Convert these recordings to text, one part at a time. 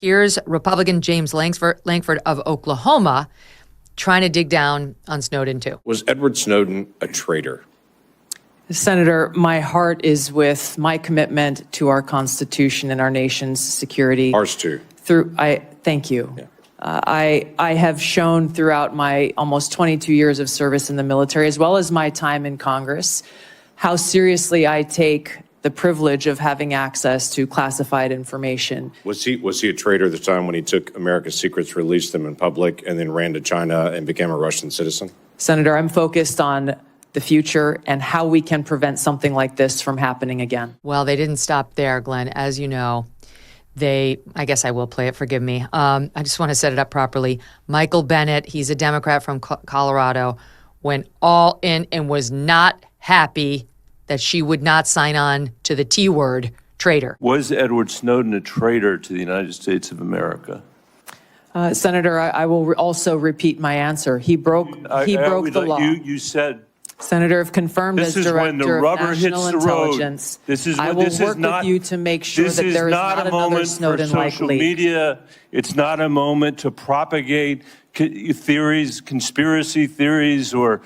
Here's Republican James Lankford of Oklahoma trying to dig down on Snowden, too. Was Edward Snowden a traitor? Senator, my heart is with my commitment to our Constitution and our nation's security. Ours too. Thank you. Yeah. I have shown throughout my almost 22 years of service in the military, as well as my time in Congress, how seriously I take the privilege of having access to classified information. Was he a traitor at the time when he took America's secrets, released them in public, and then ran to China and became a Russian citizen? Senator, I'm focused on the future and how we can prevent something like this from happening again. Well, they didn't stop there, Glenn. As you know, I guess I will play it, forgive me. I just want to set it up properly. Michael Bennet, he's a Democrat from Colorado, went all in and was not happy that she would not sign on to the T word, traitor. Was Edward Snowden a traitor to the United States of America? Senator, I will also repeat my answer. He broke the law. You said. Senator, if confirmed as Director of National Intelligence, I will work with you to make sure that there is not another Snowden like social media. It's not a moment to propagate theories, conspiracy theories, or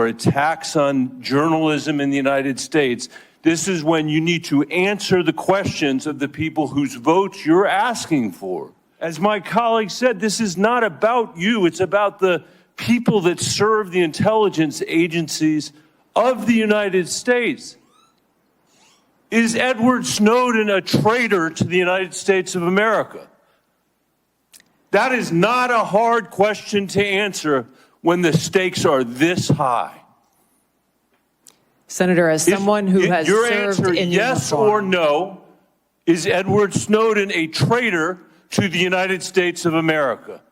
attacks on journalism in the United States. This is when you need to answer the questions of the people whose votes you're asking for. As my colleague said, this is not about you. It's about the people that serve the intelligence agencies of the United States. Is Edward Snowden a traitor to the United States of America? That is not a hard question to answer when the stakes are this high. Senator, as someone who has your served answer, in yes uniform, or no, is Edward Snowden a traitor to the United States of America?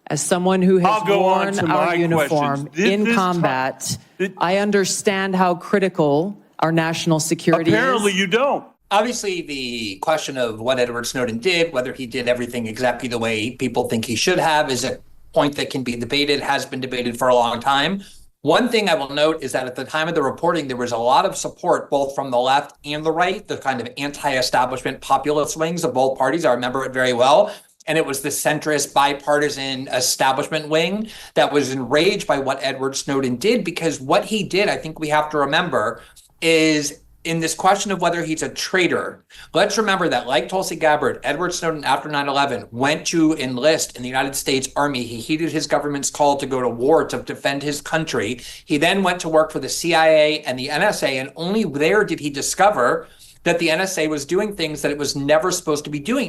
As someone who has worn our uniform in combat, I understand how critical our national security is. Apparently you don't. Obviously, the question of what Edward Snowden did, whether he did everything exactly the way people think he should have, is a point that can be debated, has been debated for a long time. One thing I will note is that at the time of the reporting, there was a lot of support both from the left and the right, the kind of anti-establishment populist wings of both parties. I remember it very well. And it was the centrist bipartisan establishment wing that was enraged by what Edward Snowden did, because what he did, I think we have to remember, is in this question of whether he's a traitor. Let's remember that, like Tulsi Gabbard, Edward Snowden after 9/11 went to enlist in the United States Army. He heeded his government's call to go to war to defend his country. He then went to work for the CIA and the NSA, and only there did he discover that the NSA was doing things that it was never supposed to be doing.